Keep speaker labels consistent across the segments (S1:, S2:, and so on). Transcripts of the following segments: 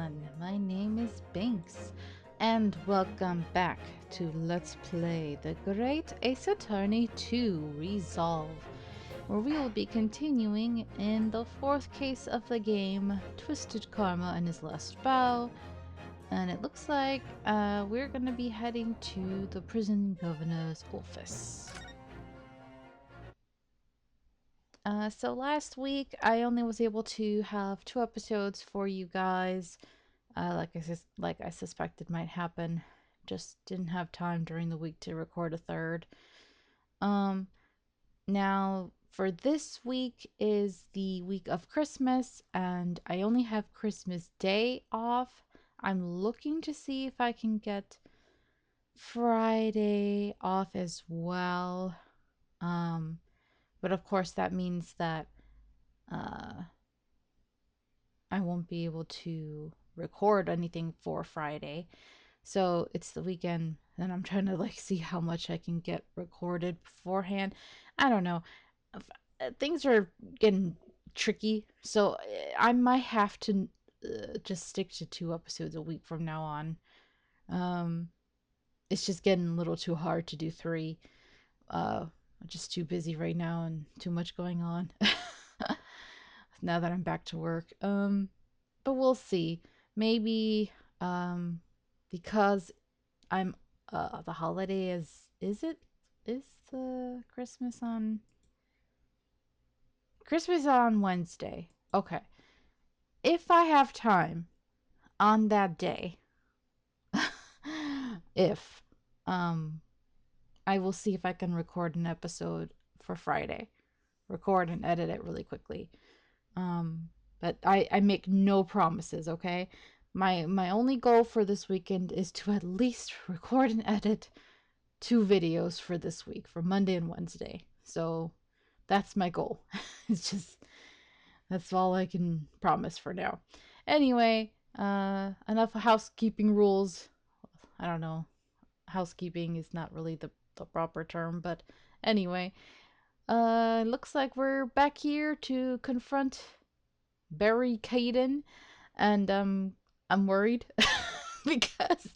S1: everyone, my name is Binks, and welcome back to Let's Play the Great Ace Attorney 2 Resolve, where we will be continuing in the fourth case of the game, Twisted Karma and His Last Bow, and it looks like we're gonna be heading to the prison governor's office. So last week I only was able to have 2 episodes for you guys. Like I suspected might happen. Just didn't have time during the week to record a third. Now for this week is the week of Christmas, and I only have Christmas Day off. I'm looking to see if I can get Friday off as well. But of course that means that I won't be able to record anything for Friday. So it's the weekend and I'm trying to see how much I can get recorded beforehand. I don't know. Things are getting tricky. So I might have to just stick to 2 episodes a week from now on. It's just getting a little too hard to do 3. I'm just too busy right now and too much going on. Now that I'm back to work. But we'll see. Maybe because I'm the holiday is the Christmas on Wednesday. Okay. If I have time on that day, if I will see if I can record an episode for Friday. Record and edit it really quickly. But I make no promises, okay? My only goal for this weekend is to at least record and edit 2 videos for this week, for Monday and Wednesday. So that's my goal. It's just, that's all I can promise for now. Anyway, enough housekeeping rules. I don't know. Housekeeping is not really the proper term, but anyway. Looks like we're back here to confront Barry Caden, and I'm worried because,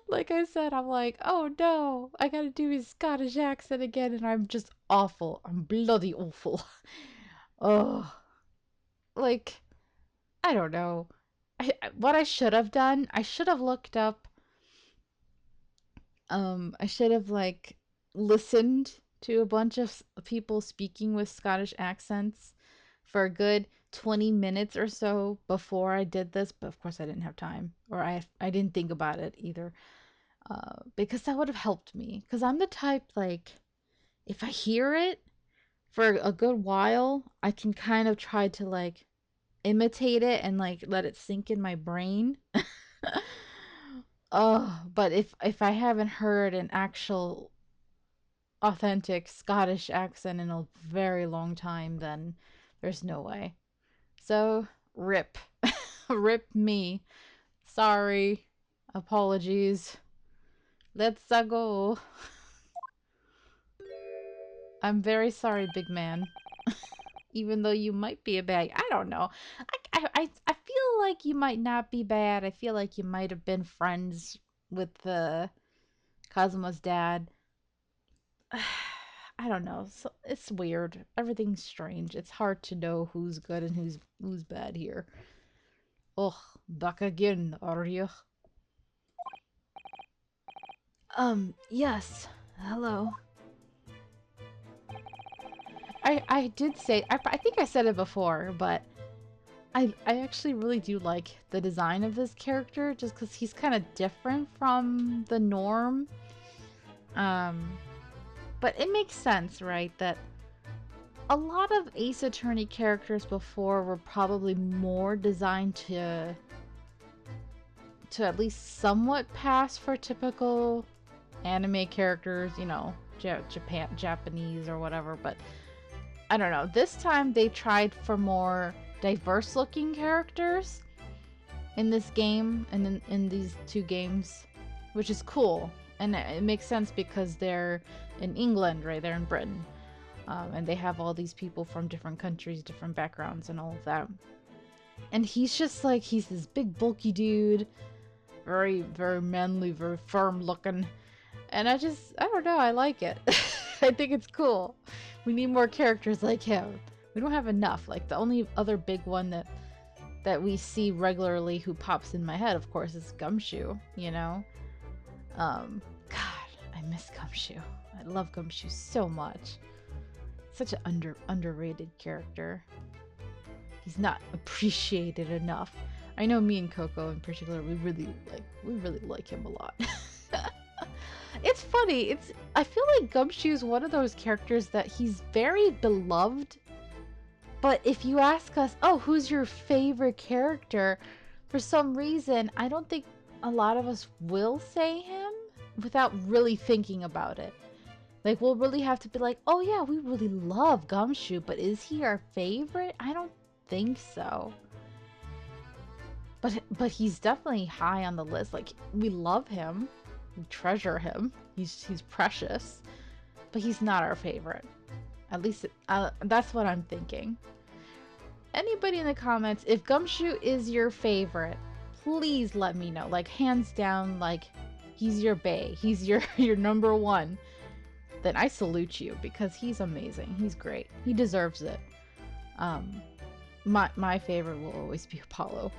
S1: like I said, I'm like, oh no, I gotta do his Scottish accent again, and I'm just awful. I'm bloody awful. Oh, I don't know. What I should have done, I should have looked up. I should have listened to a bunch of people speaking with Scottish accents for a good 20 minutes or so before I did this, but of course I didn't have time, or I didn't think about it either, because that would have helped me, because I'm the type, if I hear it for a good while, I can kind of try to imitate it and let it sink in my brain. Oh, but if I haven't heard an actual authentic Scottish accent in a very long time, then there's no way. So, rip. Rip me. Sorry. Apologies. Let's go. I'm very sorry, big man. Even though you might be a bad... I don't know. I feel like you might not be bad. I feel like you might have been friends with Kazuma's dad. I don't know. So it's weird. Everything's strange. It's hard to know who's good and who's bad here. Ugh, back again, are you? Yes. Hello. I did say, I think I said it before, but I actually really do like the design of this character, just because he's kind of different from the norm. But it makes sense, right, that a lot of Ace Attorney characters before were probably more designed to at least somewhat pass for typical anime characters, Japanese or whatever, but I don't know. This time they tried for more diverse looking characters in this game and in these 2 games, which is cool. And it makes sense because they're in England, right? They're in Britain. And they have all these people from different countries, different backgrounds, and all of that. And he's just like, he's this big bulky dude, very, very manly, very firm looking. And I don't know, I like it. I think it's cool. We need more characters like him. We don't have enough. Like, the only other big one that we see regularly who pops in my head, of course, is Gumshoe, you know? God, I miss Gumshoe. I love Gumshoe so much. Such an underrated character. He's not appreciated enough. I know me and Coco in particular, we really like him a lot. It's funny. I feel like Gumshoe is one of those characters that he's very beloved. But if you ask us, oh, who's your favorite character? For some reason, I don't think a lot of us will say him without really thinking about it. Like, we'll really have to be like, oh yeah, we really love Gumshoe, but is he our favorite? I don't think so. But he's definitely high on the list. Like, we love him. We treasure him. He's precious. But he's not our favorite. At least that's what I'm thinking. Anybody in the comments, if Gumshoe is your favorite, please let me know. Like, hands down, like, he's your bae. He's your number one. Then I salute you because he's amazing. He's great. He deserves it. My favorite will always be Apollo.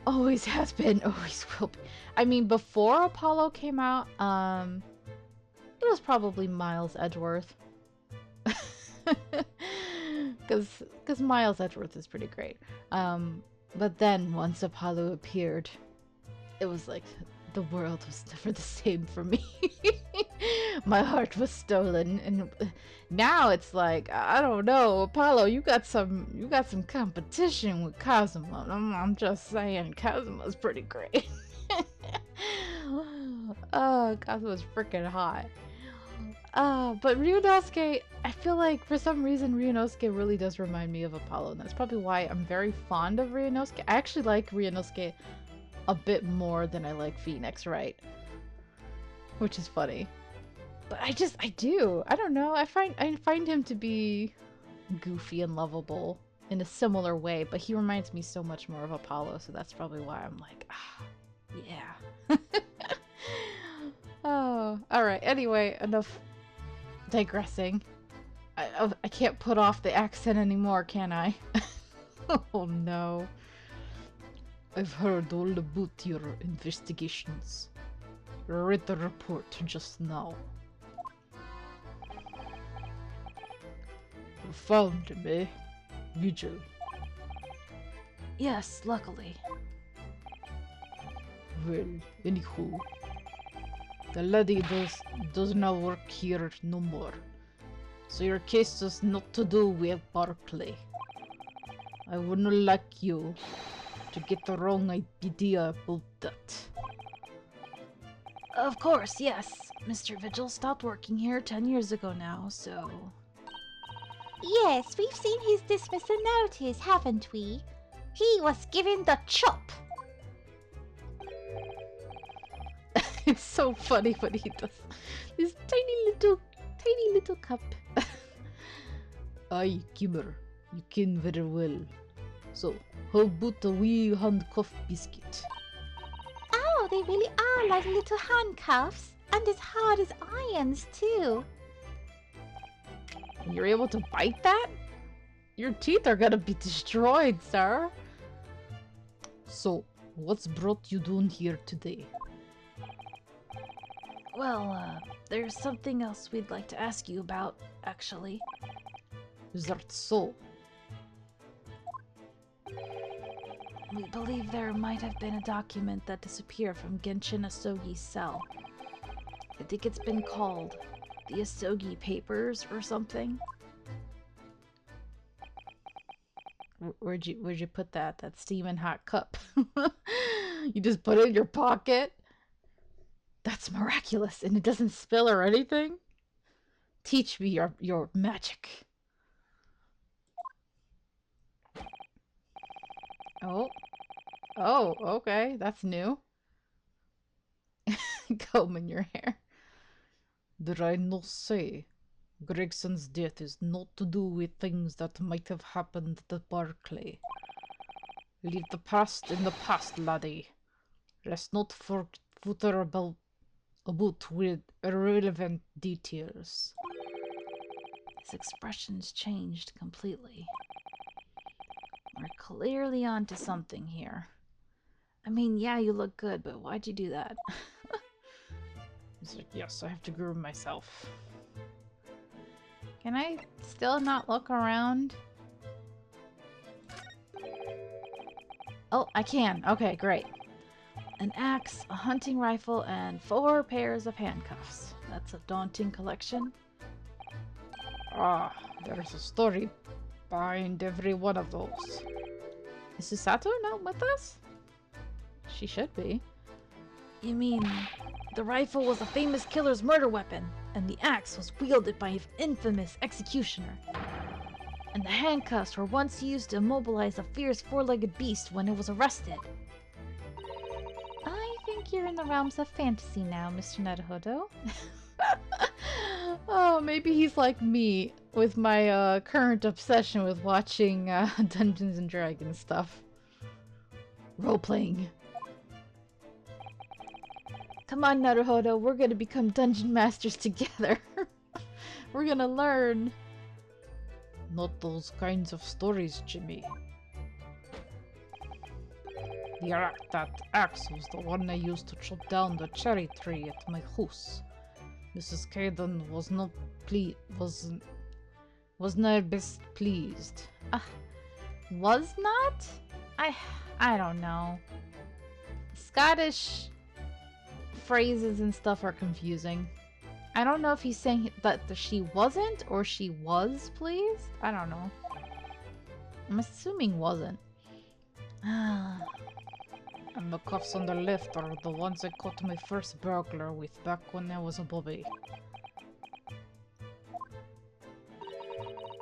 S1: Always has been, always will be. I mean, before Apollo came out, it was probably Miles Edgeworth. Because Miles Edgeworth is pretty great. But then once Apollo appeared, it was like the world was never the same for me. My heart was stolen, and now it's like, I don't know, Apollo, you got some competition with Cosmo. I'm just saying, Cosmo's pretty great. Oh, Cosmo's freaking hot. But Ryunosuke, I feel like for some reason Ryunosuke really does remind me of Apollo, and that's probably why I'm very fond of Ryunosuke. I actually like Ryunosuke a bit more than I like Phoenix, right? Which is funny. But I do. I don't know. I find him to be goofy and lovable in a similar way, but he reminds me so much more of Apollo, so that's probably why I'm like, yeah. Oh, alright. Anyway, enough digressing. I can't put off the accent anymore, can I? Oh no. I've heard all about your investigations. Read the report just now. You found him, eh? Vigil. Yes, luckily. Well, anywho, the lady does not work here no more. So your case is not to do with Barclay. I would not like you to get the wrong idea about that. Of course, yes. Mr. Vigil stopped working here 10 years ago now, so...
S2: Yes, we've seen his dismissal notice, haven't we? He was given the chop.
S1: It's so funny when he does this tiny little cup. Aye, Kimmer, you can very well. So, how about a wee handcuff biscuit?
S2: Oh, they really are like little handcuffs, and as hard as irons too.
S1: And you're able to bite that? Your teeth are gonna be destroyed, sir. So, what's brought you down here today? Well, there's something else we'd like to ask you about, actually. Is that so? We believe there might have been a document that disappeared from Genshin Asogi's cell. I think it's been called the Asogi Papers or something. Where'd you put that? That steaming hot cup. You just put it in your pocket? That's miraculous, and it doesn't spill or anything? Teach me your magic. Oh, okay, that's new. Comb in your hair. Did I not say Gregson's death is not to do with things that might have happened to Barclay? Leave the past in the past, laddie. Let's not futter about with irrelevant details. His expressions changed completely. We're clearly onto something here. I mean, yeah, you look good, but why'd you do that? He's like, yes, I have to groom myself. Can I still not look around? Oh, I can. Okay, great. An axe, a hunting rifle, and 4 pairs of handcuffs. That's a daunting collection. Ah, there's a story behind every one of those. Is Susato not with us? She should be. You mean the rifle was a famous killer's murder weapon, and the axe was wielded by an infamous executioner. And the handcuffs were once used to immobilize a fierce 4-legged beast when it was arrested. I think you're in the realms of fantasy now, Mr. Naruhodo. Oh, maybe he's like me with my current obsession with watching Dungeons and Dragons stuff. Role-playing. Come on, Naruhodo, we're gonna become dungeon masters together. We're gonna learn. Not those kinds of stories, Jimmy. That axe was the one I used to chop down the cherry tree at my house. Mrs. Caden was not best pleased. Was not? I don't know. Scottish phrases and stuff are confusing. I don't know if he's saying that she wasn't or she was pleased. I don't know. I'm assuming wasn't. And the cuffs on the left are the ones I caught my first burglar with back when I was a bobby.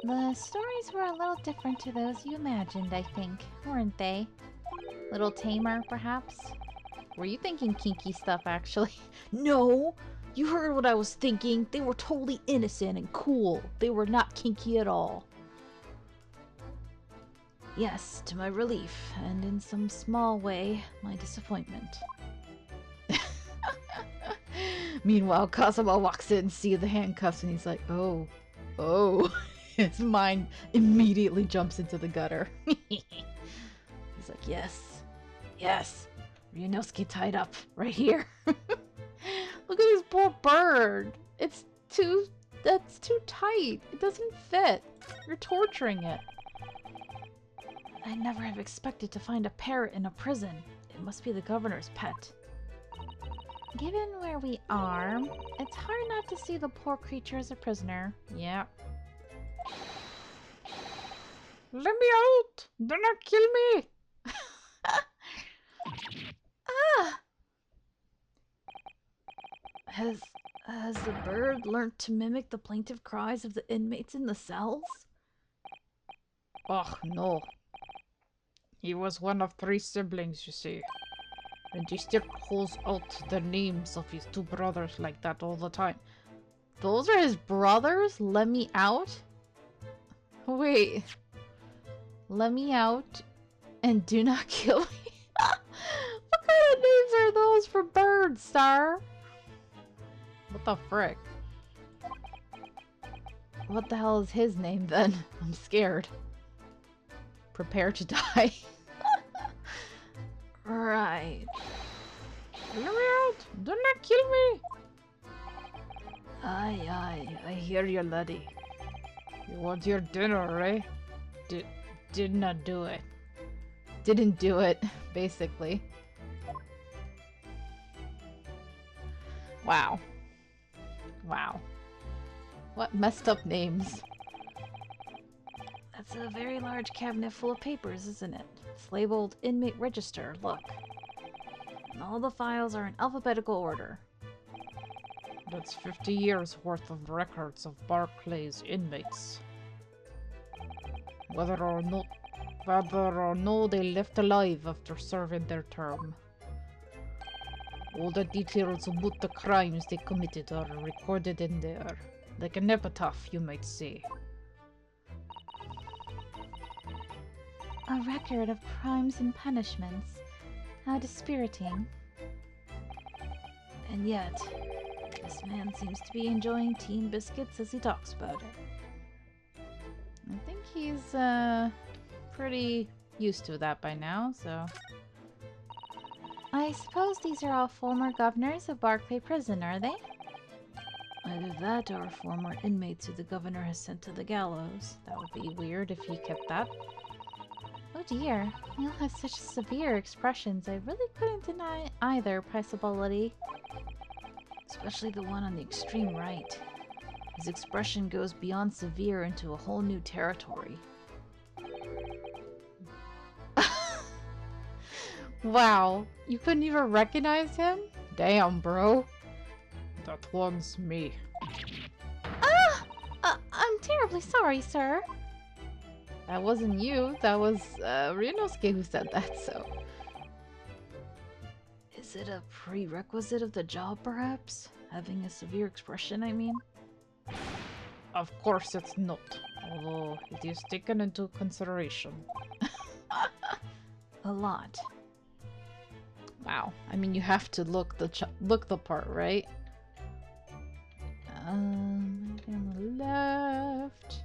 S1: The stories were a little different to those you imagined, I think, weren't they? Little tamer, perhaps? Were you thinking kinky stuff, actually? No! You heard what I was thinking. They were totally innocent and cool. They were not kinky at all. Yes, to my relief, and in some small way, my disappointment. Meanwhile, Kazuma walks in, sees the handcuffs, and he's like, oh. His mind immediately jumps into the gutter. He's like, yes. Ryunosuke tied up right here. Look at this poor bird. That's too tight. It doesn't fit. You're torturing it. I'd never have expected to find a parrot in a prison. It must be the governor's pet. Given where we are, it's hard not to see the poor creature as a prisoner. Yeah. Let me out! Do not kill me! Has the bird learned to mimic the plaintive cries of the inmates in the cells? Oh, no. He was one of 3 siblings, you see. And he still calls out the names of his 2 brothers like that all the time. Those are his brothers? Let me out? Wait. Let me out and do not kill me? What kind of names are those for birds, sir? What the frick? What the hell is his name then? I'm scared. Prepare to die. Right. Let me out! Do not kill me! Aye, I hear you, laddie. You want your dinner, eh? Did not do it. Didn't do it, basically. Wow. What messed up names. That's a very large cabinet full of papers, isn't it? It's labeled Inmate Register, look. And all the files are in alphabetical order. That's 50 years worth of records of Barclay's inmates. Whether or no they left alive after serving their term. All the details about the crimes they committed are recorded in there. Like an epitaph, you might say.
S2: A record of crimes and punishments. How dispiriting. And yet, this man seems to be enjoying tea and biscuits as he talks about it.
S1: I think he's pretty used to that by now, so.
S2: I suppose these are all former governors of Barclay Prison, are they?
S1: Either that or former inmates who the governor has sent to the gallows. That would be weird if he kept that.
S2: Oh dear, Neil has such severe expressions. I really couldn't deny either possibility.
S1: Especially the one on the extreme right. His expression goes beyond severe into a whole new territory. Wow, you couldn't even recognize him? Damn, bro. That one's me.
S2: Ah! I'm terribly sorry, sir.
S1: That wasn't you. That was Ryunosuke who said that, so. Is it a prerequisite of the job, perhaps? Having a severe expression, I mean? Of course it's not, although it is taken into consideration.
S2: A lot.
S1: Wow. I mean, you have to look the part, right? On the left.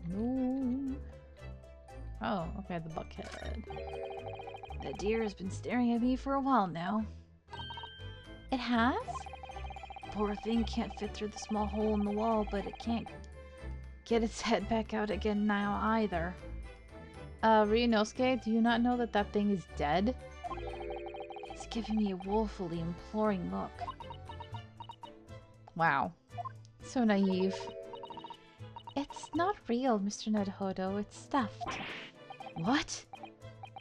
S1: No. Oh, okay, the buckhead. That deer has been staring at me for a while now.
S2: It has?
S1: Poor thing can't fit through the small hole in the wall, but it can't get its head back out again now either. Ryunosuke, do you not know that that thing is dead? It's giving me a woefully imploring look. Wow. So naive.
S2: It's not real, Mr. Naruhodo. It's stuffed.
S1: What?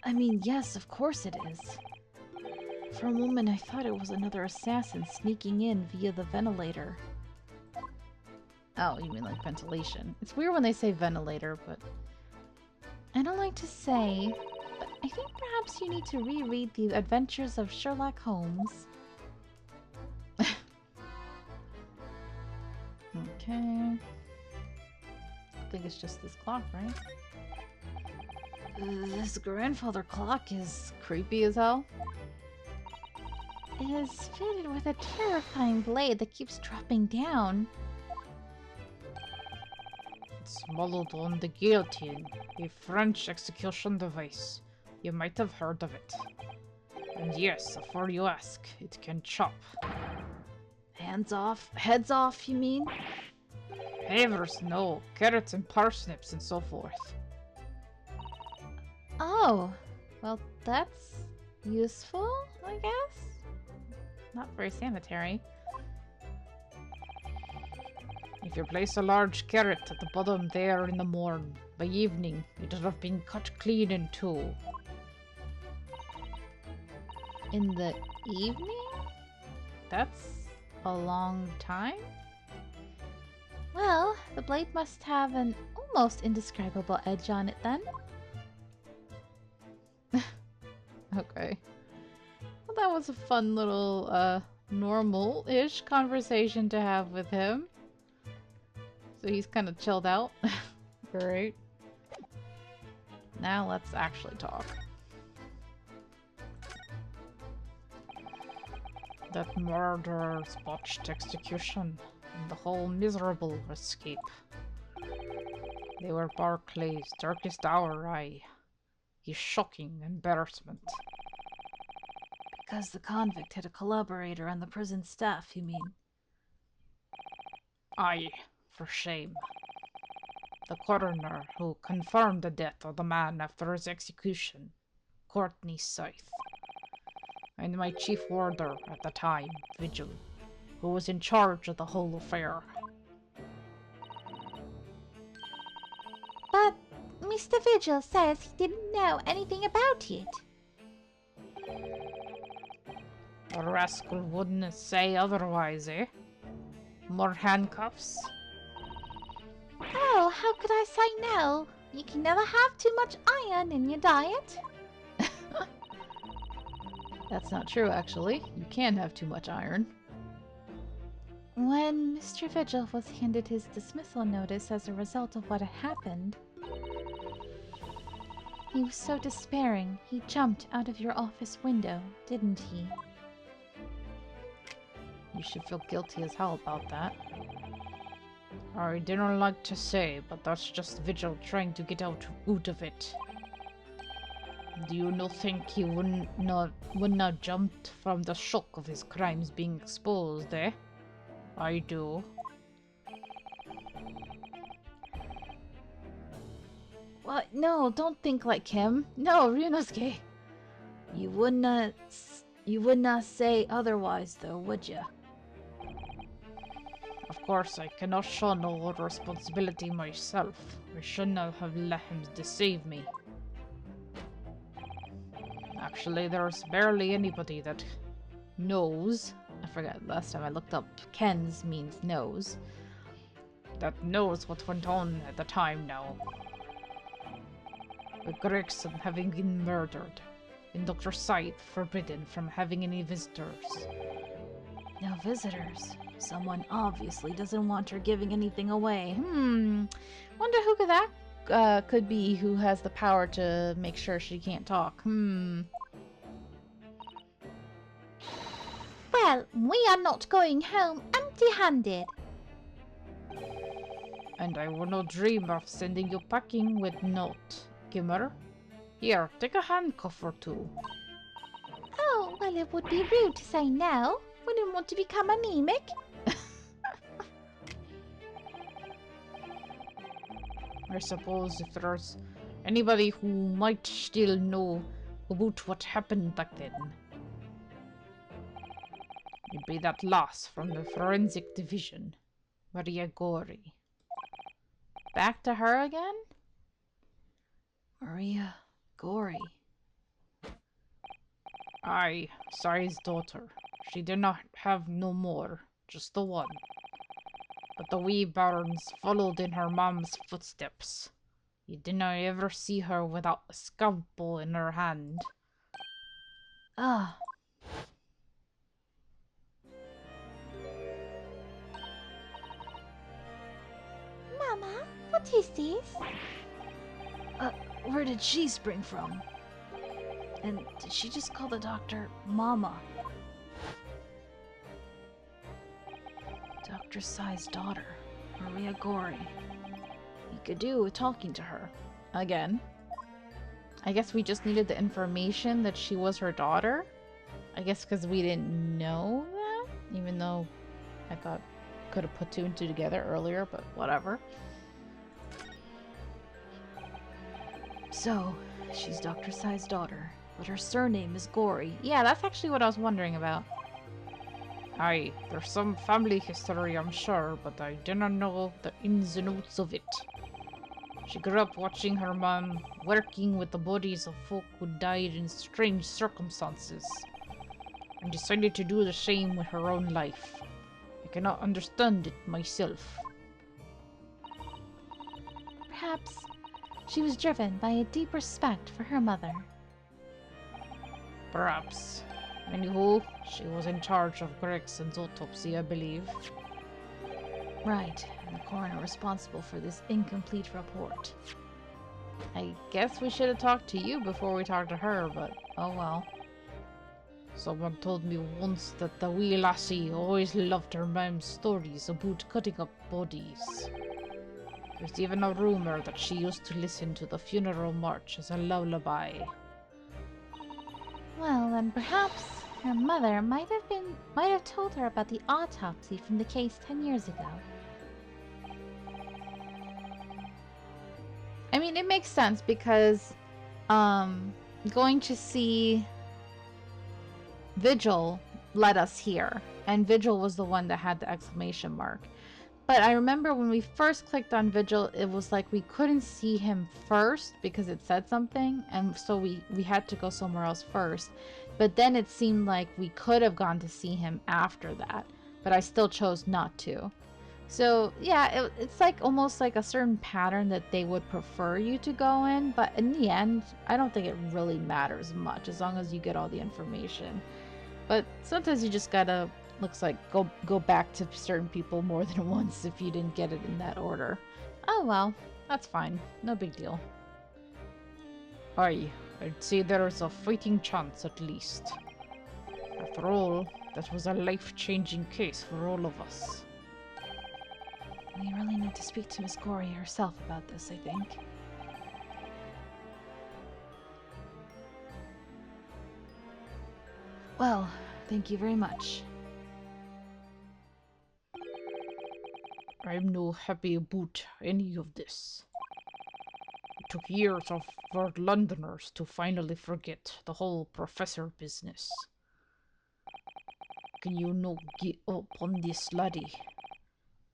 S1: I mean, yes, of course it is. For a moment, I thought it was another assassin sneaking in via the ventilator. Oh, you mean like ventilation. It's weird when they say ventilator, but...
S2: I don't like to say, but I think perhaps you need to reread The Adventures of Sherlock Holmes.
S1: Okay. I think it's just this clock, right? This grandfather clock is creepy as hell.
S2: It is fitted with a terrifying blade that keeps dropping down.
S1: It's modeled on the guillotine, a French execution device. You might have heard of it. And yes, before you ask, it can chop. Hands off? Heads off, you mean? Havers, no. Carrots and parsnips and so forth.
S2: Oh, well, that's useful, I guess?
S1: Not very sanitary. If you place a large carrot at the bottom there in the morn, by evening it would have been cut clean in two.
S2: In the evening?
S1: That's a long time?
S2: Well, the blade must have an almost indescribable edge on it then.
S1: Okay. Well, that was a fun little, normal-ish conversation to have with him. So he's kind of chilled out. Great. Now let's actually talk. That murderer's botched execution and the whole miserable escape. They were Barclay's darkest hour, his shocking embarrassment. Because the convict had a collaborator on the prison staff, you mean? Aye, for shame. The coroner who confirmed the death of the man after his execution, Courtney Scythe. And my chief warder at the time, Vigil, who was in charge of the whole affair.
S2: But Mr. Vigil says he didn't know anything about it.
S1: The rascal wouldn't say otherwise, eh? More handcuffs?
S2: Oh, how could I say no? You can never have too much iron in your diet.
S1: That's not true, actually. You can have too much iron.
S2: When Mr. Vigil was handed his dismissal notice as a result of what had happened, He was so despairing, he jumped out of your office window, didn't he?
S1: You should feel guilty as hell about that. I didn't like to say, but that's just Vigil trying to get out of it. Do you not think he wouldn't jumped from the shock of his crimes being exposed, eh? I do.
S2: What? No, don't think like him. No, Ryunosuke. You would not say otherwise, though, would you?
S1: Of course, I cannot shun all responsibility myself. I should not have let him deceive me. Actually, there's barely anybody that knows. I forgot, last time I looked up, Ken's means knows. That knows what went on at the time now. With Gregson having been murdered, and Dr. Scythe forbidden from having any visitors.
S2: No visitors. Someone obviously doesn't want her giving anything away.
S1: Wonder who could be who has the power to make sure she can't talk.
S2: Well, we are not going home empty-handed.
S1: And I would not dream of sending you packing with note, Gimmer. Here, take a handcuff or two.
S2: Oh, well, it would be rude to say no. Wouldn't want to become anemic.
S1: I suppose if there's anybody who might still know about what happened back then, it'd be that lass from the forensic division, Maria Gori. Back to her again?
S2: Maria Gori.
S1: Aye, Sai's daughter. She did not have no more, just the one. But the wee bairns followed in her mom's footsteps. You did not ever see her without a scalpel in her hand.
S2: Ah. Mama, what is this? Where did she spring from? And did she just call the doctor Mama? Dr. Sai's daughter, Maria Gori. He could do with talking to her.
S1: Again. I guess we just needed the information that she was her daughter. I guess because we didn't know that, even though I thought could have put two and two together earlier, but whatever.
S2: So, she's Dr. Sai's daughter, but her surname is Gori.
S1: Yeah, that's actually what I was wondering about. Aye, there's some family history, I'm sure, but I didn't know the ins and outs of it. She grew up watching her mom working with the bodies of folk who died in strange circumstances, and decided to do the same with her own life. I cannot understand it myself.
S2: Perhaps she was driven by a deep respect for her mother.
S1: Perhaps. Anywho, she was in charge of Gregson's autopsy, I believe.
S2: Right, and the coroner responsible for this incomplete report.
S1: I guess we should have talked to you before we talked to her, but oh well. Someone told me once that the wee lassie always loved her mom's stories about cutting up bodies. There's even a rumor that she used to listen to the funeral march as a lullaby.
S2: Well, then perhaps her mother might have told her about the autopsy from the case 10 years ago.
S1: I mean, it makes sense because going to see Vigil led us here, and Vigil was the one that had the exclamation mark. But I remember when we first clicked on Vigil, it was like we couldn't see him first because it said something, and so we had to go somewhere else first. But then it seemed like we could have gone to see him after that, but I still chose not to. So yeah, it's like almost like a certain pattern that they would prefer you to go in, but in the end, I don't think it really matters much as long as you get all the information. But sometimes you just gotta, looks like, go back to certain people more than once if you didn't get it in that order. Oh well, that's fine. No big deal. Aye, I'd say there's a fighting chance at least. After all, that was a life-changing case for all of us.
S2: We really need to speak to Miss Corey herself about this, I think. Well, thank you very much.
S1: I'm no happy about any of this. It took years for Londoners to finally forget the whole professor business. Can you no get up on this, laddie?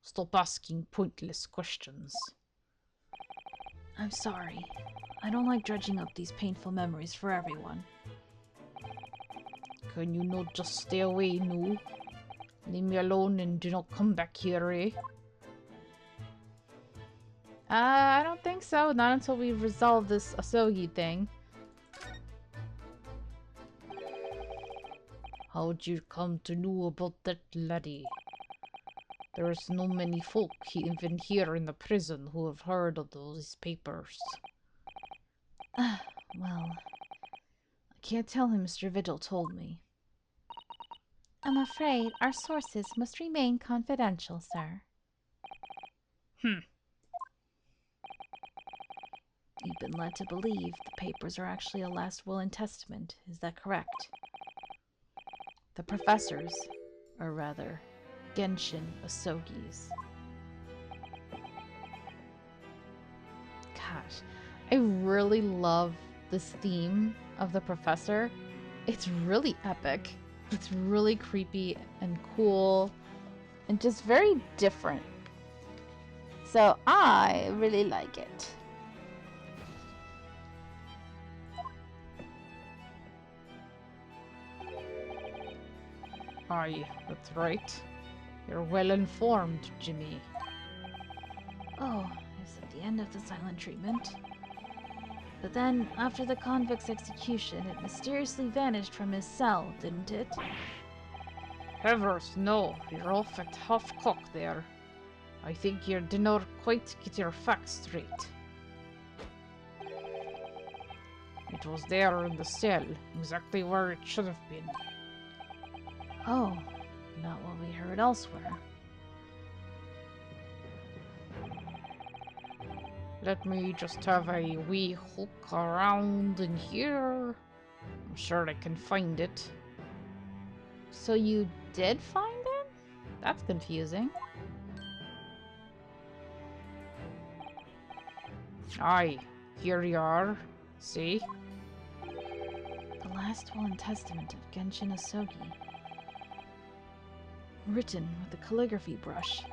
S1: Stop asking pointless questions.
S2: I'm sorry. I don't like dredging up these painful memories for everyone.
S1: Can you not just stay away, no? Leave me alone and do not come back here, eh?
S2: I don't think so. Not until we resolve this Asogi thing.
S1: How'd you come to know about that, laddie? There's no many folk even here in the prison who have heard of those papers.
S2: Well, I can't tell him Mr. Vigil told me. I'm afraid our sources must remain confidential, sir. You've been led to believe the papers are actually a last will and testament. Is that correct? The professors, or rather, Genshin Asogi's.
S1: Gosh, I really love this theme of the professor. It's really epic. It's really creepy and cool and just very different. So I really like it. Aye, that's right. You're well informed, Jimmy.
S2: Oh, it's at the end of the silent treatment. But then, after the convict's execution, it mysteriously vanished from his cell, didn't it?
S1: Heavers, no, you're off at half-cock there. I think you did not quite get your facts straight. It was there in the cell, exactly where it should have been.
S2: Oh, not what we heard elsewhere.
S1: Let me just have a wee hook around in here. I'm sure I can find it.
S2: So you did find it? That's confusing.
S1: Aye, here you are. See?
S2: The last will and testament of Genshin Asogi. Written with a calligraphy brush.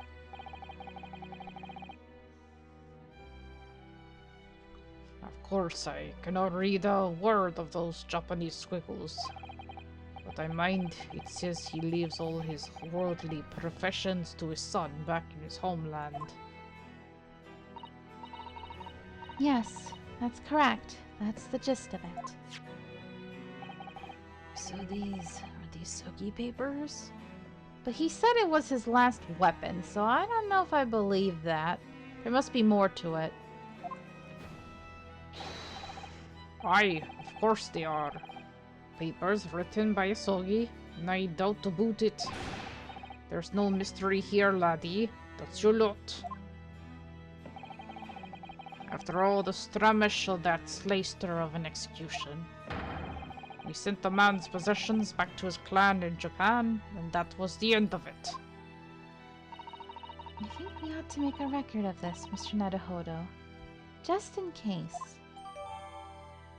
S1: Of course, I cannot read a word of those Japanese squiggles. But I mind it says he leaves all his worldly professions to his son back in his homeland.
S2: Yes, that's correct. That's the gist of it. So these are the Asogi papers?
S1: But he said it was his last weapon, so I don't know if I believe that. There must be more to it. Aye, of course they are. Papers written by Asogi, and I doubt about it. There's no mystery here, laddie. That's your lot. After all the stramish of that slayster of an execution, we sent the man's possessions back to his clan in Japan, and that was the end of it.
S2: I think we ought to make a record of this, Mr. Naruhodo. Just in case.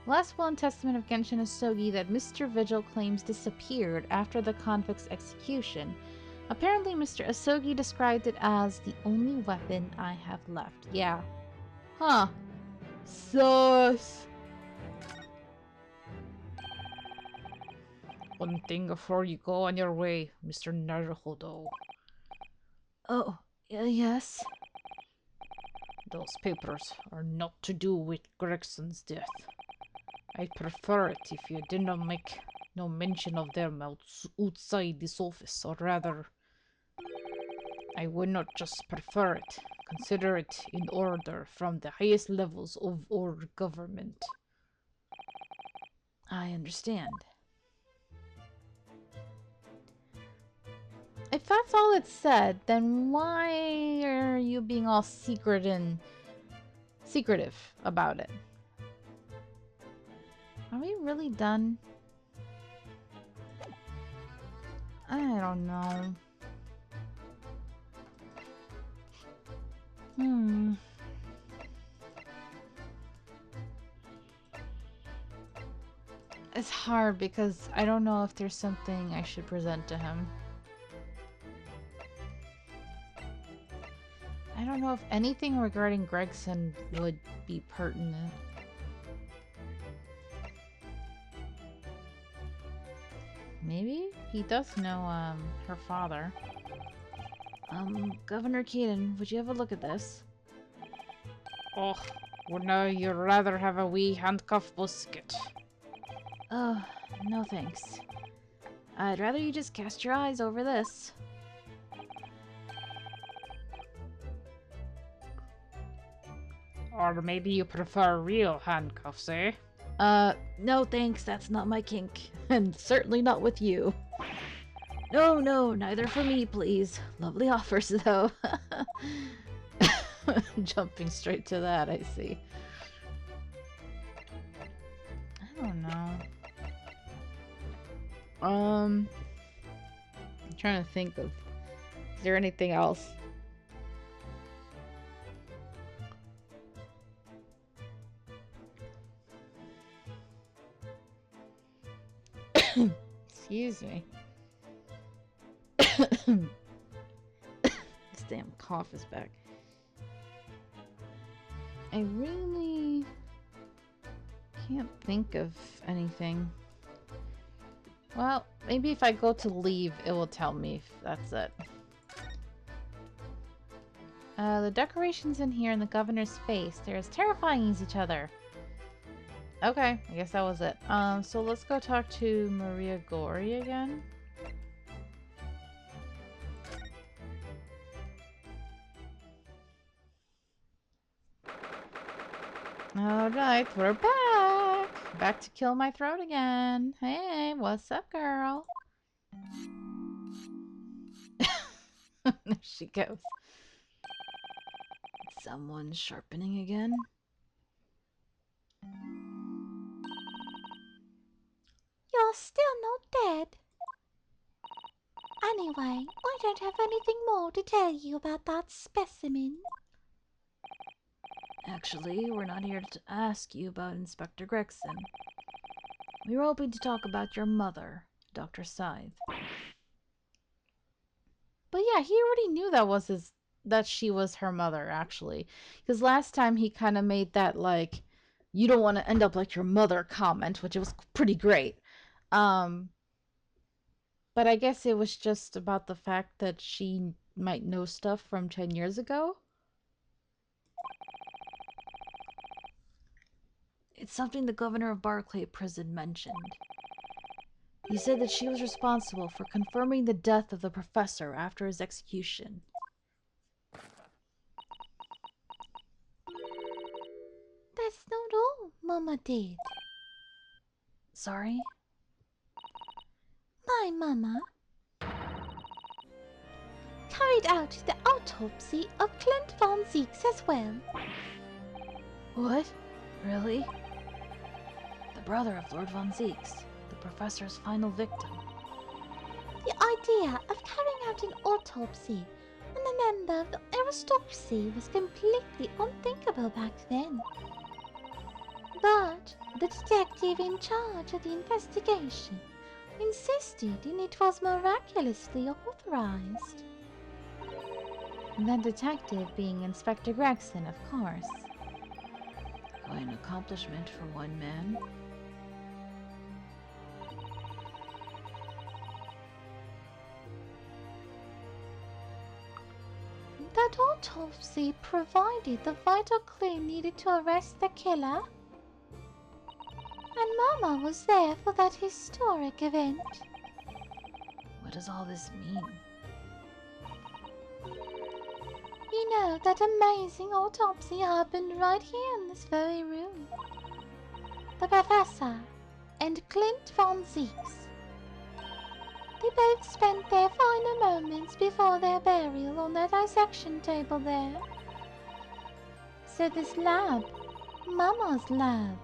S2: Last will and testament of Genshin Asogi that Mr. Vigil claims disappeared after the convict's execution. Apparently, Mr. Asogi described it as the only weapon I have left. Yeah. Huh. Sus.
S1: One thing before you go on your way, Mr. Naruhodo.
S2: Oh, yes?
S1: Those papers are not to do with Gregson's death. I'd prefer it if you did not make no mention of them outside this office, or rather, I would not just prefer it, consider it in order from the highest levels of our government.
S2: I understand. If that's all it said, then why are you being all secretive about it? Are we really done? I don't know. It's hard because I don't know if there's something I should present to him. I don't know if anything regarding Gregson would be pertinent. Maybe? He does know, her father. Governor Keaton, would you have a look at this?
S1: Oh, well, no, you'd rather have a wee handcuff biscuit.
S2: Oh, no thanks. I'd rather you just cast your eyes over this.
S1: Or maybe you prefer real handcuffs, eh?
S2: No thanks, that's not my kink. And certainly not with you. No, neither for me, please. Lovely offers, though.
S1: Jumping straight to that, I see.
S2: I don't know.
S1: I'm trying to think of... Is there anything else? Excuse me. This damn cough is back. I really can't think of anything. Well, maybe if I go to leave, it will tell me if that's it. The decorations in here and the governor's face, they're as terrifying as each other. Okay, I guess that was it. So let's go talk to Maria Gori again. Alright, we're back! Back to kill my throat again. Hey, what's up, girl? There she goes. Someone sharpening again?
S2: You're still not dead. Anyway, I don't have anything more to tell you about that specimen.
S1: Actually, we're not here to ask you about Inspector Gregson. We were hoping to talk about your mother, Dr. Scythe. But yeah, he already knew that she was her mother, actually. Because last time he kind of made that, like, you don't want to end up like your mother comment, which was pretty great. But I guess it was just about the fact that she might know stuff from 10 years ago. It's something the governor of Barclay prison mentioned. He said that she was responsible for confirming the death of the professor after his execution.
S2: That's not all Mama did.
S1: Sorry?
S2: My Mama carried out the autopsy of Clint von Zeeks as well.
S1: What? Really? The brother of Lord von Zeeks, the professor's final victim.
S2: The idea of carrying out an autopsy on a member of the aristocracy was completely unthinkable back then. But the detective in charge of the investigation insisted and it was miraculously authorized. That detective being Inspector Gregson, of course.
S1: Quite an accomplishment for one man.
S2: That autopsy provided the vital clue needed to arrest the killer. And Mama was there for that historic event.
S1: What does all this mean?
S2: You know, that amazing autopsy happened right here in this very room. The professor and Clint Von Zeeks. They both spent their final moments before their burial on that dissection table there. So this lab, Mama's lab,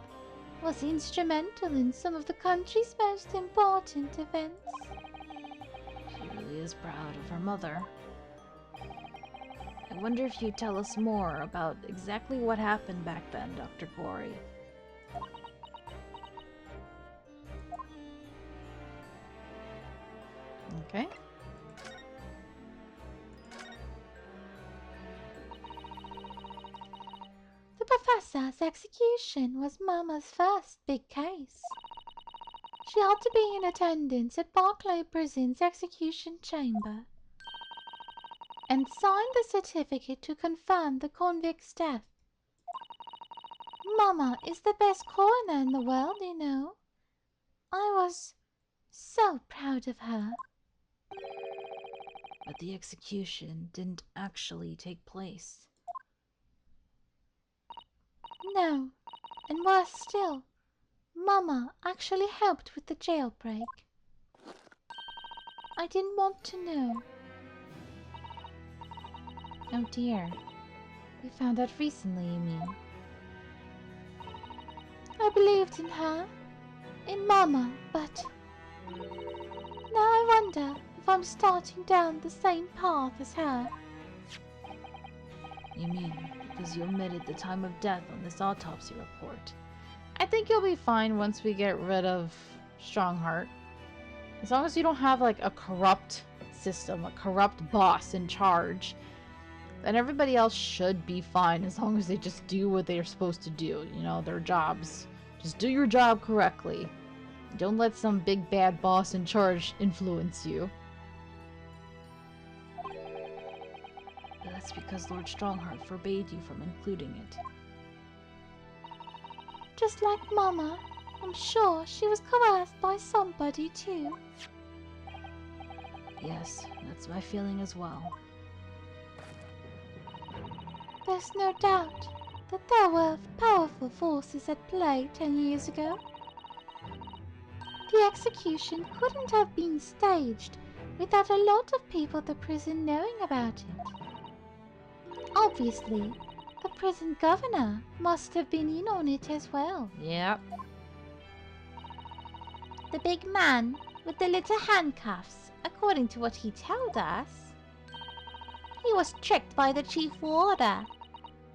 S2: was instrumental in some of the country's most important events.
S1: She really is proud of her mother. I wonder if you'd tell us more about exactly what happened back then, Dr. Gory. Okay.
S2: The professor's execution was Mama's first big case. She had to be in attendance at Barclay Prison's execution chamber and sign the certificate to confirm the convict's death. Mama is the best coroner in the world, you know. I was so proud of her.
S1: But the execution didn't actually take place.
S2: No, and worse still, Mama actually helped with the jailbreak. I didn't want to know.
S1: Oh dear. You found out recently, you mean?
S2: I believed in her, in Mama, but now I wonder if I'm starting down the same path as her.
S1: You mean because you omitted the time of death on this autopsy report? I think you'll be fine once we get rid of Strongheart. As long as you don't have like a corrupt system, a corrupt boss in charge, then everybody else should be fine as long as they just do what they're supposed to do, you know, their jobs. Just do your job correctly. Don't let some big bad boss in charge influence you. But that's because Lord Strongheart forbade you from including it.
S2: Just like Mama, I'm sure she was coerced by somebody too.
S1: Yes, that's my feeling as well.
S2: There's no doubt that there were powerful forces at play 10 years ago. The execution couldn't have been staged without a lot of people at the prison knowing about it. Obviously, the prison governor must have been in on it as well.
S1: Yep.
S2: The big man with the little handcuffs, according to what he told us. He was tricked by the chief warder.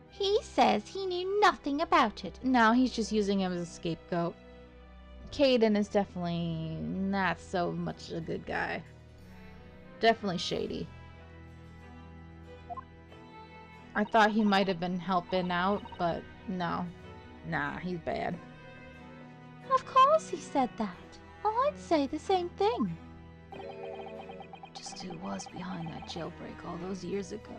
S2: He says he knew nothing about it.
S1: No, he's just using him as a scapegoat. Caden is definitely not so much a good guy. Definitely shady. I thought he might have been helping out, but no. Nah, he's bad.
S2: Of course he said that. I'd say the same thing.
S1: Just who was behind that jailbreak all those years ago?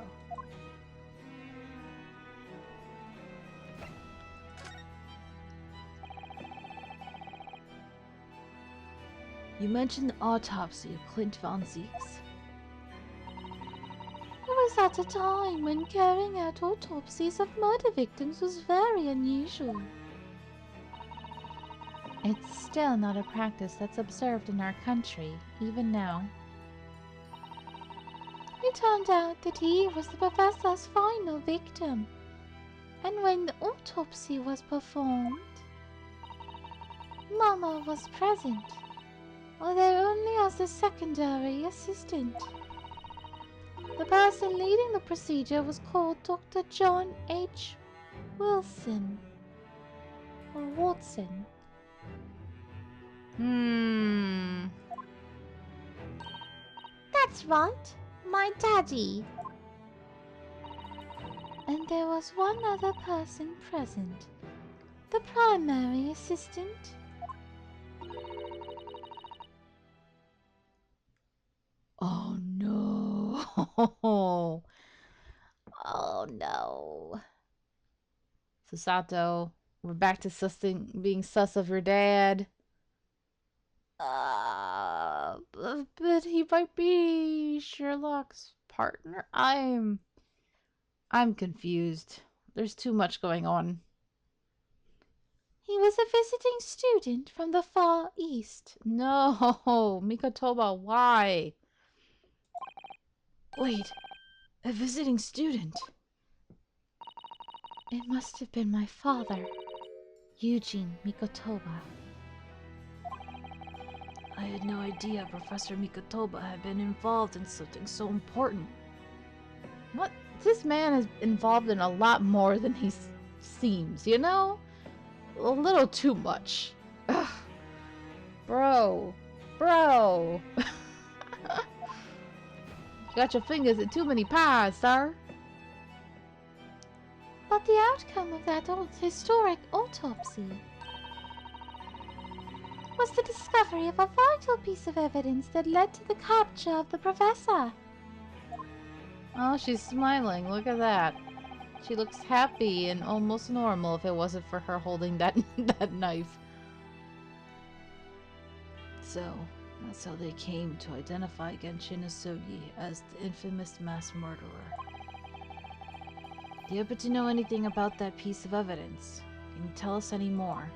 S1: You mentioned the autopsy of Clint Von Zeeks.
S2: It was at a time when carrying out autopsies of murder victims was very unusual.
S1: It's still not a practice that's observed in our country, even now.
S2: It turned out that he was the professor's final victim. And when the autopsy was performed, Mama was present, although only as a secondary assistant. The person leading the procedure was called Dr. John H. Wilson. Or Watson. That's right, my daddy. And there was one other person present. The primary assistant.
S1: Oh no.
S2: Oh no.
S1: Susato, we're back to being sus of your dad. But he might be Sherlock's partner. I'm confused. There's too much going on.
S2: He was a visiting student from the Far East.
S1: No, Mikotoba, why? Wait, a visiting student.
S2: It must have been my father, Eugene Mikotoba.
S1: I had no idea Professor Mikotoba had been involved in something so important. What? This man is involved in a lot more than he seems, you know? A little too much. Ugh. Bro. Bro. You got your fingers in too many pies, sir.
S2: But the outcome of that historic autopsy was the discovery of a vital piece of evidence that led to the capture of the professor.
S1: Oh, she's smiling. Look at that. She looks happy and almost normal if it wasn't for her holding that that knife. So, that's how they came to identify Genshin Asogi as the infamous mass murderer. Do you happen to know anything about that piece of evidence? Can you tell us any more?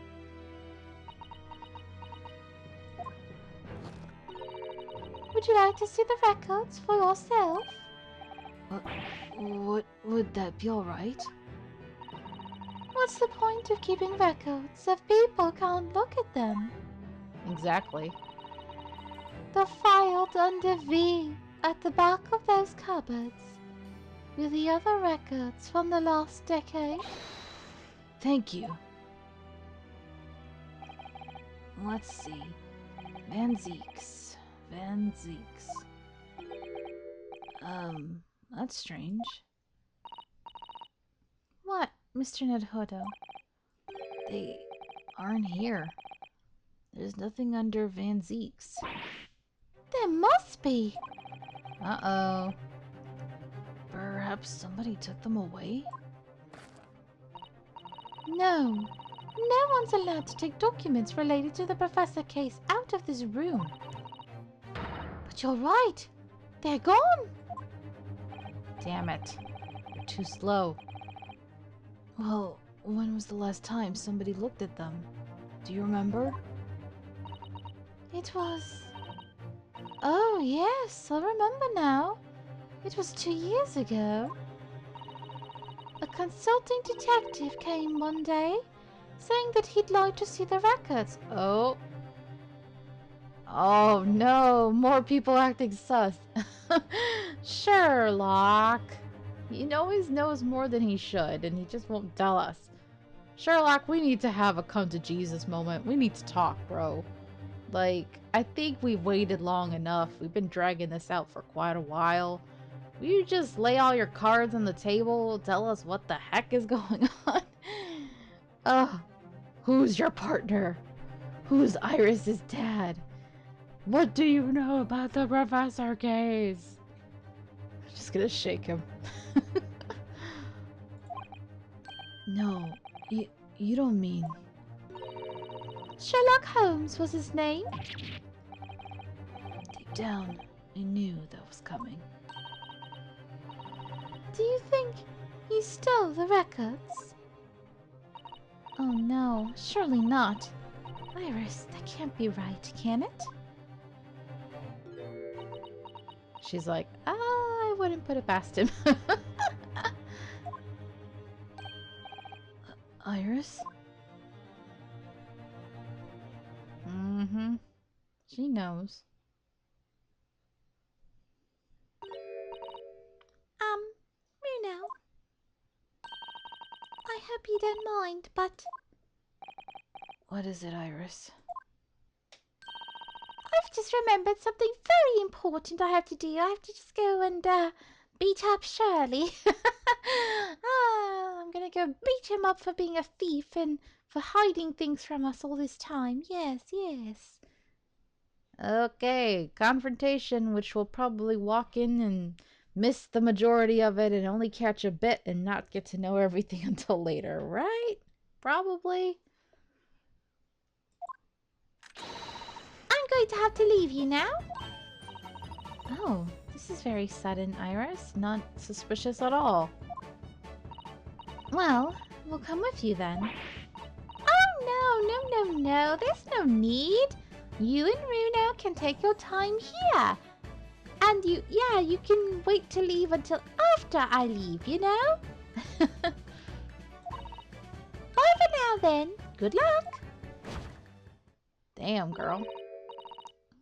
S2: Would you like to see the records for yourself?
S1: Would that be alright?
S2: What's the point of keeping records if people can't look at them?
S1: Exactly.
S2: They're filed under V at the back of those cupboards with the other records from the last decade.
S1: Thank you. Let's see. Van Zeeks. That's strange.
S2: What, Mr. Nedhodo?
S1: They aren't here. There's nothing under Van Zeeks.
S2: There must be.
S1: Uh-oh. Perhaps somebody took them away?
S2: No. No one's allowed to take documents related to the Professor case out of this room. But you're right. They're gone.
S1: Damn it. They're too slow. Well, when was the last time somebody looked at them? Do you remember?
S2: It was... Oh, yes, I remember now. It was 2 years ago. A consulting detective came one day, saying that he'd like to see the records.
S1: Oh. Oh no, more people acting sus. Sherlock. He always knows more than he should, and he just won't tell us. Sherlock, we need to have a come to Jesus moment. We need to talk, bro. Like, I think we've waited long enough. We've been dragging this out for quite a while. Will you just lay all your cards on the table, tell us what the heck is going on? Who's your partner? Who's Iris's dad? What do you know about the Professor case? I'm just gonna shake him. No, you don't mean...
S2: Sherlock Holmes was his name.
S1: Deep down, I knew that was coming.
S2: Do you think he stole the records? Oh no, surely not. Iris, that can't be right, can it?
S1: She's like, I wouldn't put it past him. Iris? Mm-hmm. She knows.
S2: Bruno. I hope you don't mind, but
S1: What is it, Iris?
S2: I've just remembered something very important I have to do. I have to just go and beat up Shirley. I'm gonna go beat him up for being a thief and for hiding things from us all this time. Yes, yes.
S1: Okay, confrontation, which will probably walk in and miss the majority of it and only catch a bit and not get to know everything until later, right? Probably.
S2: I'm going to have to leave you now.
S1: Oh, this is very sudden, Iris. Not suspicious at all.
S2: Well, we'll come with you then. Oh No, there's no need. You and Runo can take your time here. And you can wait to leave until after I leave, you know? Bye for now then. Good luck.
S1: Damn, girl.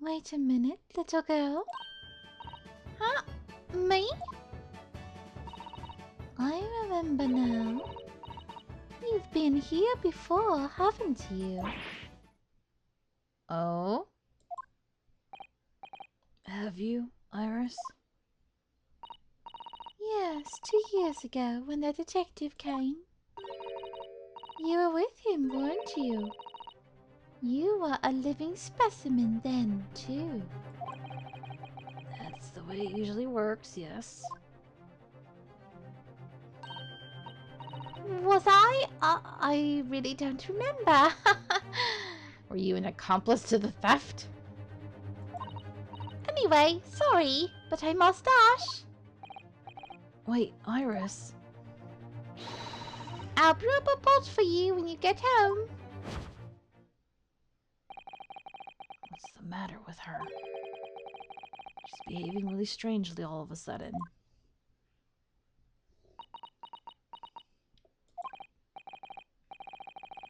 S2: Wait a minute, little girl. Huh? Me? I remember now. You've been here before, haven't you?
S1: Oh? Have you, Iris?
S2: Yes, 2 years ago when the detective came. You were with him, weren't you? You were a living specimen then, too.
S1: That's the way it usually works, yes.
S2: Was I? I really don't remember.
S1: Were you an accomplice to the theft?
S2: Anyway, sorry, but I must dash.
S1: Wait, Iris.
S2: I'll brew up a bolt for you when you get home.
S1: What's the matter with her? She's behaving really strangely all of a sudden.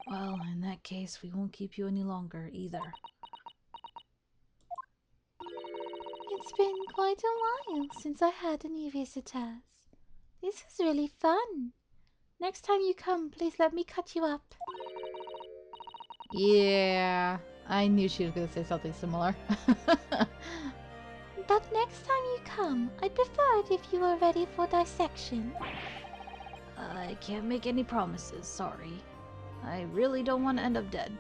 S1: Well, in that case, we won't keep you any longer, either.
S2: It's been quite a while since I had any visitors. This is really fun. Next time you come, please let me cut you up.
S1: Yeah, I knew she was going to say something similar.
S2: But next time you come, I'd prefer it if you were ready for dissection.
S1: I can't make any promises, sorry. I really don't want to end up dead.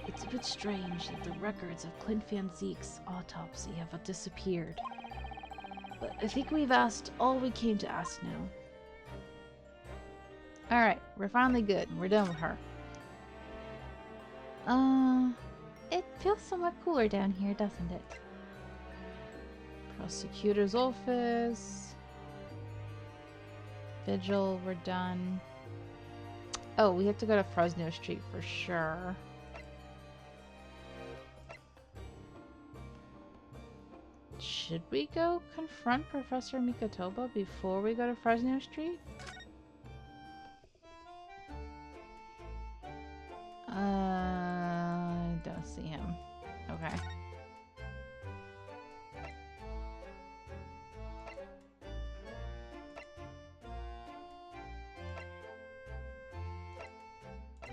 S1: It's a bit strange that the records of Clint Van Zeek's autopsy have disappeared. But I think we've asked all we came to ask now. Alright, we're finally good. We're done with her.
S2: It feels somewhat cooler down here, doesn't it?
S1: Prosecutor's office. Vigil, we're done. Oh, we have to go to Fresno Street for sure. Should we go confront Professor Mikotoba before we go to Fresno Street? Don't see him. Okay.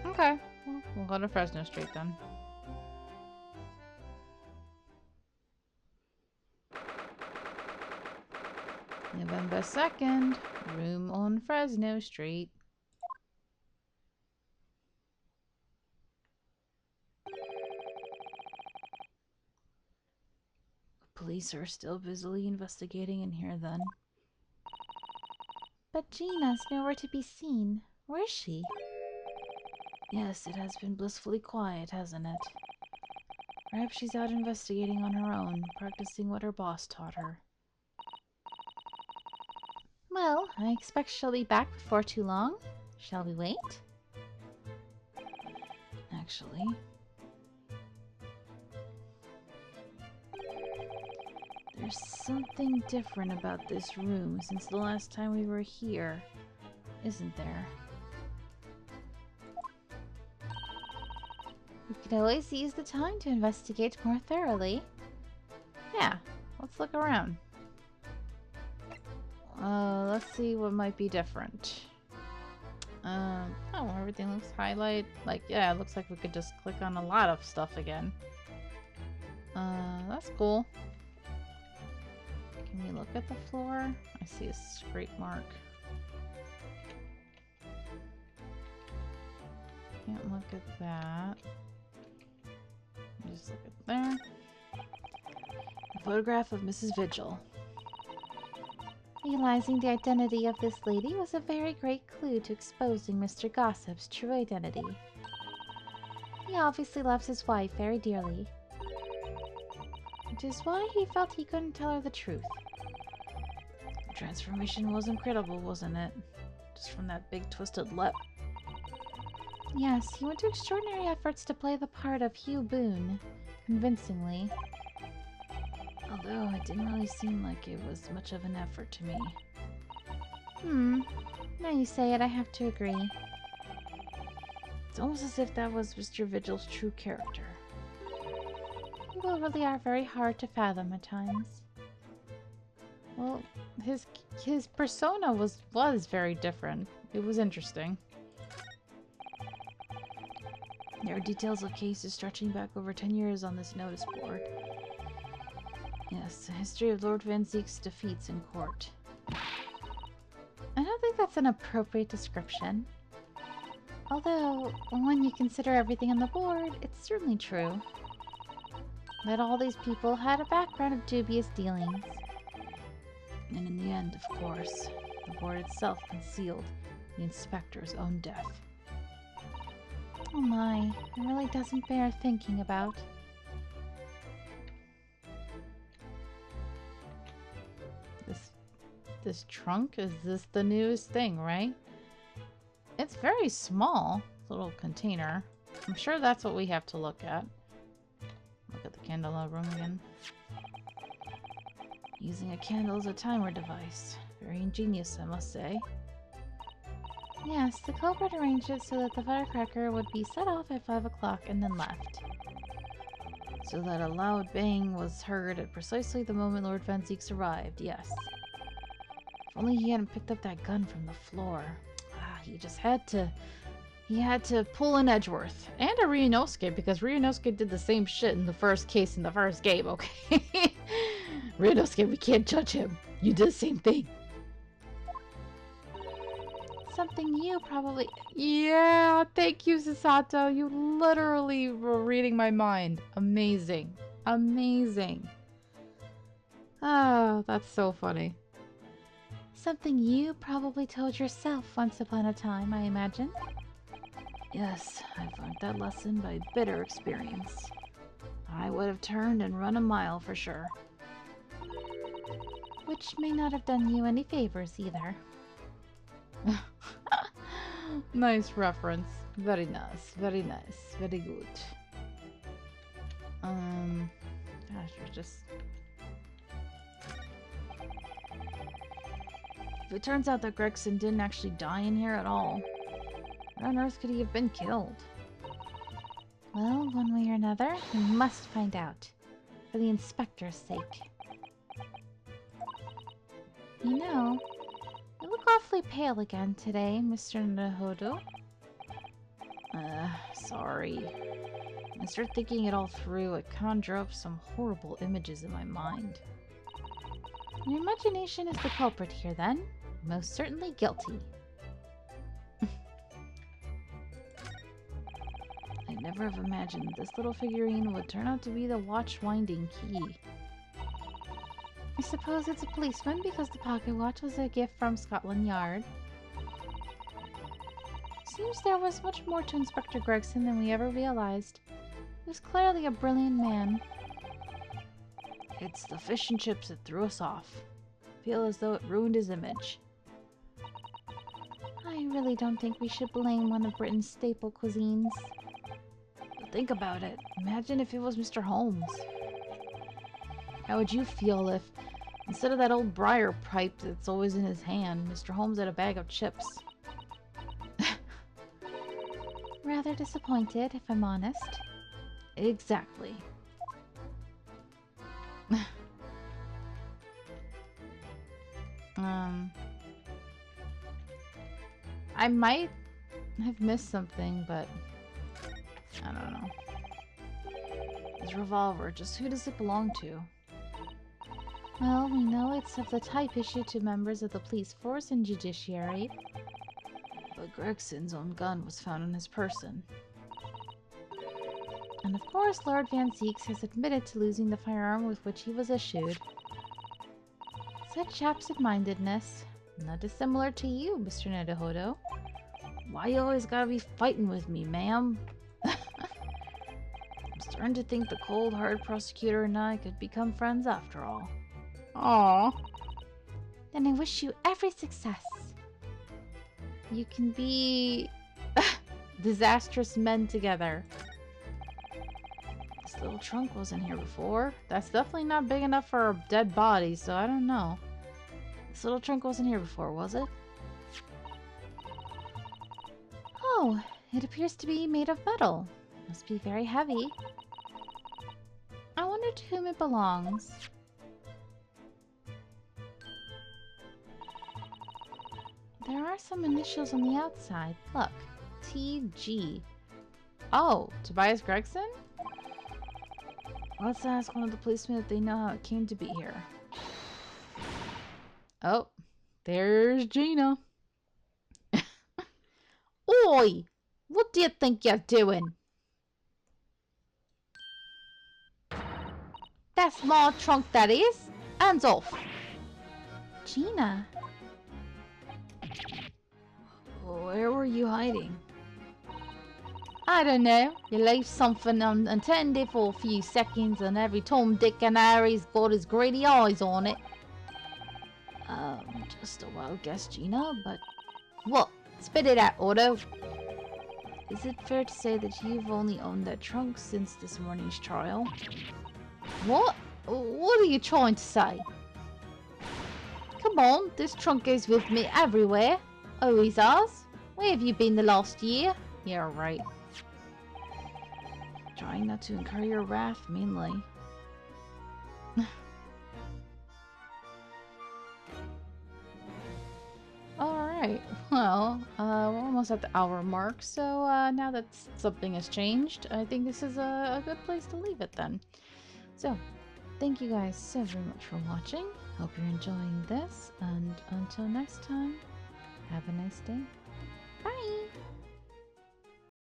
S1: Okay. Well, we'll go to Fresno Street then. November 2nd, room on Fresno Street. Police are still busily investigating in here then.
S2: But Gina's nowhere to be seen. Where's she?
S1: Yes, it has been blissfully quiet, hasn't it? Perhaps she's out investigating on her own, practicing what her boss taught her.
S2: Well, I expect she'll be back before too long. Shall we wait?
S1: Actually, there's something different about this room since the last time we were here, isn't there?
S2: We could always use the time to investigate more thoroughly.
S1: Yeah, let's look around. Let's see what might be different. Oh, everything looks highlight. Like, yeah, it looks like we could just click on a lot of stuff again. That's cool. Can we look at the floor? I see a scrape mark. Can't look at that. Just look at there. A photograph of Mrs. Vigil.
S2: Realizing the identity of this lady was a very great clue to exposing Mr. Gossip's true identity. He obviously loves his wife very dearly, which is why he felt he couldn't tell her the truth.
S1: The transformation was incredible, wasn't it? Just from that big twisted lip.
S2: Yes, he went to extraordinary efforts to play the part of Hugh Boone, convincingly.
S1: Although it didn't really seem like it was much of an effort to me.
S2: Now you say it, I have to agree.
S1: It's almost as if that was Mr. Vigil's true character.
S2: People really are very hard to fathom at times.
S1: Well, his persona was very different. It was interesting. There are details of cases stretching back over 10 years on this notice board. Yes, a history of Lord Van Zeek's defeats in court.
S2: I don't think that's an appropriate description. Although, when you consider everything on the board, it's certainly true. That all these people had a background of dubious dealings.
S1: And in the end, of course, the board itself concealed the inspector's own death.
S2: Oh my, it really doesn't bear thinking about.
S1: This trunk? Is this the newest thing, right? It's very small. Little container. I'm sure that's what we have to look at. Look at the candle room again. Using a candle as a timer device. Very ingenious, I must say.
S2: Yes, the culprit arranged it so that the firecracker would be set off at 5 o'clock and then left.
S1: So that a loud bang was heard at precisely the moment Lord Van Zeeks arrived, yes. If only he hadn't picked up that gun from the floor. He just had to... He had to pull an Edgeworth. And a Ryunosuke, because Ryunosuke did the same shit in the first case in the first game, okay? Ryunosuke, we can't judge him. You did the same thing.
S2: Something you probably...
S1: Yeah, thank you, Sasato. You literally were reading my mind. Amazing. Amazing. Ah, that's so funny.
S2: Something you probably told yourself once upon a time, I imagine.
S1: Yes, I've learned that lesson by bitter experience. I would have turned and run a mile for sure.
S2: Which may not have done you any favors either.
S1: Nice reference. Very nice, very nice, very good. Gosh, we're just... If it turns out that Gregson didn't actually die in here at all, where on earth could he have been killed?
S2: Well, one way or another, we must find out. For the inspector's sake. You know, you look awfully pale again today, Mr. Nahodo.
S1: Sorry. When I start thinking it all through, it conjure up some horrible images in my mind.
S2: Your imagination is the culprit here, then. Most certainly guilty.
S1: I'd never have imagined this little figurine would turn out to be the watch-winding key.
S2: I suppose it's a policeman because the pocket watch was a gift from Scotland Yard. Seems there was much more to Inspector Gregson than we ever realized. He was clearly a brilliant man.
S1: It's the fish and chips that threw us off. Feel as though it ruined his image.
S2: I really don't think we should blame one of Britain's staple cuisines.
S1: But think about it. Imagine if it was Mr. Holmes. How would you feel if, instead of that old briar pipe that's always in his hand, Mr. Holmes had a bag of chips?
S2: Rather disappointed, if I'm honest.
S1: Exactly. I might have missed something, but I don't know. His revolver, just who does it belong to?
S2: Well, we know it's of the type issued to members of the police force and judiciary.
S1: But Gregson's own gun was found in his person.
S2: And of course, Lord Van Zeeks has admitted to losing the firearm with which he was issued. Such absent-mindedness, not dissimilar to you, Mr. Nedahodo.
S1: Why you always gotta be fighting with me, ma'am? I'm starting to think the cold, hard prosecutor and I could become friends after all.
S2: Aww. Then I wish you every success. You can be disastrous men together. This little trunk wasn't here before. That's definitely not big enough for a dead body, so I don't know. This little trunk wasn't here before, was it? Oh, it appears to be made of metal. Must be very heavy. I wonder to whom it belongs. There are some initials on the outside. Look. TG. Oh, Tobias Gregson? Let's ask one of the policemen if they know how it came to be here. Oh, there's Gina. Oi! What do you think you're doing? That's my trunk, that is. Hands off. Gina. Where were you hiding? I don't know. You leave something unattended for a few seconds and every Tom, Dick and Harry's got his greedy eyes on it. Just a wild guess, Gina, but... What? Spit it out, Otto. Is it fair to say that you've only owned that trunk since this morning's trial? What? What are you trying to say? Come on, this trunk goes with me everywhere. Always has. Where have you been the last year? Yeah, right. Trying not to incur your wrath, mainly. Alright, well, we're almost at the hour mark, so now that something has changed, I think this is a good place to leave it then. So, thank you guys so very much for watching. Hope you're enjoying this, and until next time, have a nice day. Bye!